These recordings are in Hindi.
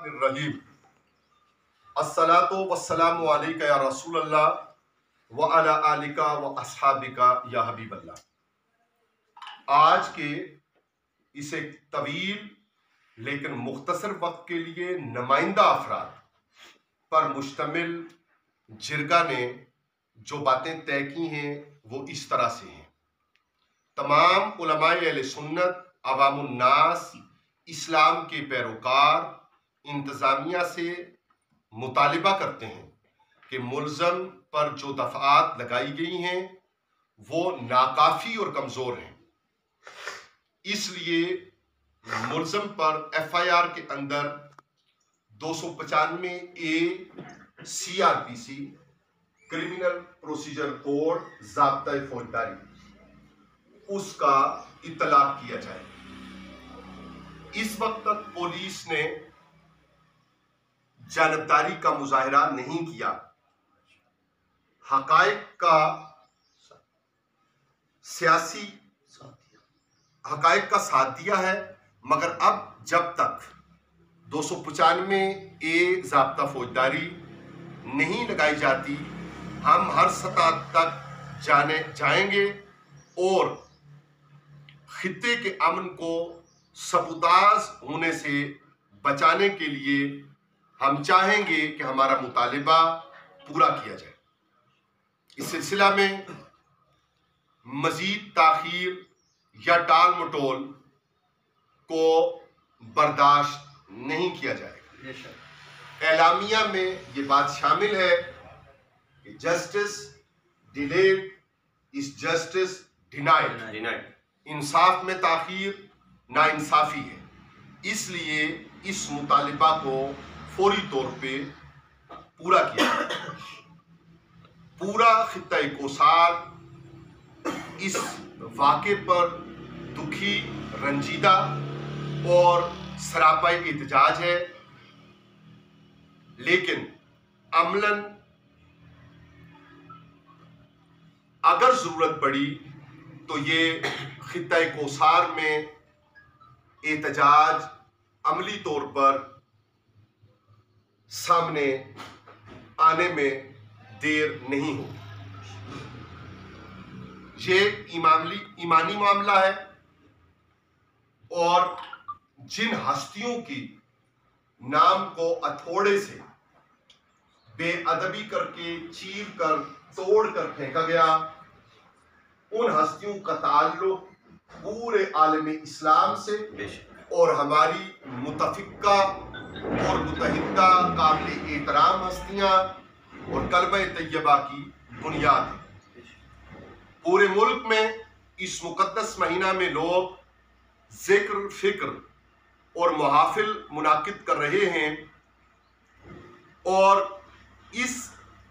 बिस्मिल्लाहिर्रहमानिर्रहीम। अस्सलातु वस्सलामु अलैका या रसूल अल्लाह व अला आलिका व अस्हाबिका या हबीबल्लाह। आज के इस एक तवील लेकिन मुख्तसर वक्त के लिए नुमाइंदा अफराद पर मुश्तमिल जिरगा ने जो बातें तय की हैं वो इस तरह से हैं। तमाम उलमाए अहले सुन्नत, अवामुन्नास, इस्लाम के पैरोकार इंतज़ामिया से मुतालिबा करते हैं कि मुल्ज़म पर जो दफ़ात लगाई गई हैं वो नाकाफ़ी और कमज़ोर हैं। इसलिए मुल्ज़म पर FIR के अंदर 295A CRPC criminal procedure code ज़ाब्ता फौजदारी उसका इत्तलाक किया जाए। इस वक्त तक पुलिस ने जानबदारी का मुजाहिरा नहीं किया, हकायक का सियासी हकायक का साथ दिया है। मगर अब जब तक 295A ज़ाब्ता फौजदारी नहीं लगाई जाती, हम हर सतह तक जाएंगे और खित्ते के अमन को सबूताज होने से बचाने के लिए हम चाहेंगे कि हमारा मुतालिबा पूरा किया जाए। इस सिलसिला में मजीद ताखीर या टाल मटोल को बर्दाश्त नहीं किया जाएगा। एलामिया में ये बात शामिल है कि justice delayed is justice denied. इंसाफ में ताखीर नाइंसाफी है। इसलिए इस मुतालिबा को फौरी तौर पे पूरा किया जाए। पूरा खित्ता कोसार इस वाक़े पर दुखी, रंजीदा और सरापा एहतजाज है, लेकिन अमलन अगर जरूरत पड़ी तो ये खित्ता कोसार में एहतजाज अमली तौर पर सामने आने में देर नहीं होगी। ये ईमानी मामला है और जिन हस्तियों की नाम को हथौड़े से बेअदबी करके, चीर कर, तोड़ कर फेंका गया, उन हस्तियों का ताल्लुक पूरे आलम इस्लाम से और हमारी मुतफिका और मुतहिदा काबिल एहतराम हस्तियां और कलमा तैयबा की बुनियाद है। पूरे मुल्क में इस मुकद्दस महीना में लोग जिक्र, फिक्र और मुहाफिल मुनाकिद कर रहे हैं और इस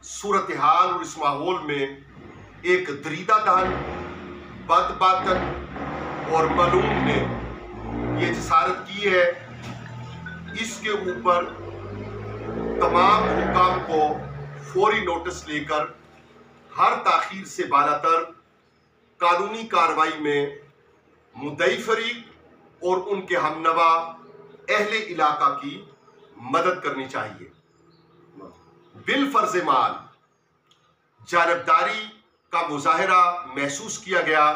सूरत हाल और इस माहौल में एक दरीदादान, बदबातन और मलूम ने ये जसारत की है। इसके ऊपर तमाम हुकाम को फौरी नोटिस लेकर हर ताखीर से बालातर कानूनी कार्रवाई में मुद्दई फरीक और उनके हमनवा अहले इलाका की मदद करनी चाहिए। बिल फर्ज माल जानबदारी का मुजाहिरा महसूस किया गया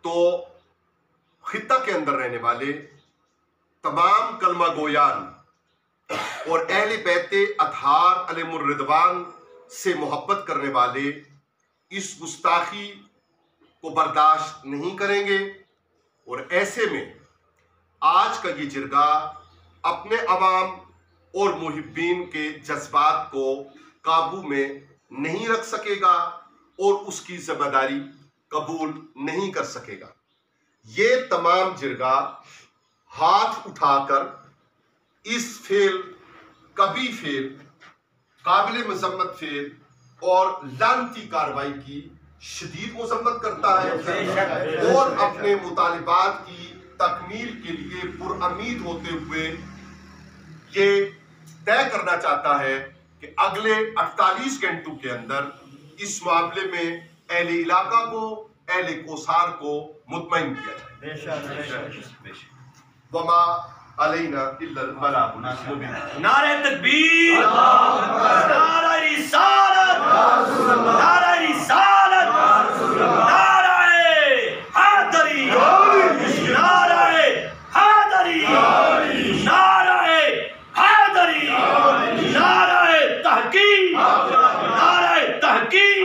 तो खित्ता के अंदर रहने वाले तमाम कलमा गोयान और अहले बैते अतहार अलैहिमुर रिदवान से मोहब्बत करने वाले इस गुस्ताखी को बर्दाश्त नहीं करेंगे और ऐसे में आज का ये जिरगा अपने अवाम और मुहिब्बीन के जज्बात को काबू में नहीं रख सकेगा और उसकी जिम्मेदारी कबूल नहीं कर सकेगा। ये तमाम जिरगा हाथ उठाकर इस फेल, कभी फेल, काबिल मजम्मत फेल और लानती कार्रवाई की शदीद मजम्मत करता है और अपने मुतालिबात की तकमील के लिए पुरअमीद होते हुए ये तय करना चाहता है कि अगले 48 घंटों के अंदर इस मामले में अहले इलाका को, अहले कोसार को मुतमईन किया जाए। वमा अलैना इल्लल बलागुल मुबीन। नारे तकबीर, नारे रिसालत, नारे रिसालत, नारे हैदरी, नारे हैदरी, नारे हैदरी, नारे तहकीक, नारे तहकीक।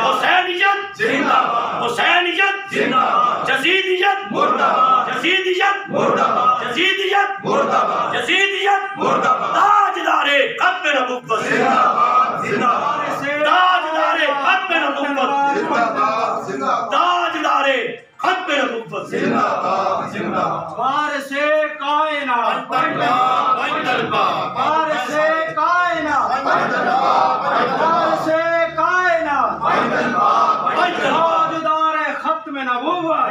हुसैनियत जिंदाबाद, हुसैनियत जिंदाबाद, जसीदियत मुर्दाबाद, जसीदियत मुर्दाबाद, जसीदियत मुर्दाबाद, जसीदियत मुर्दाबाद। ताजदारे खत्म नबुव्वत जिंदाबाद, जिंदाबाद, ताजदारे खत्म नबुव्वत जिंदाबाद, जिंदाबाद, ताजदारे खत्म नबुव्वत जिंदाबाद, जिंदाबाद। वारिसे कायनात जिंदाबाद, वारिसे कायनात वारिसे कायनात ताजदारे खत्म नबुव्वत।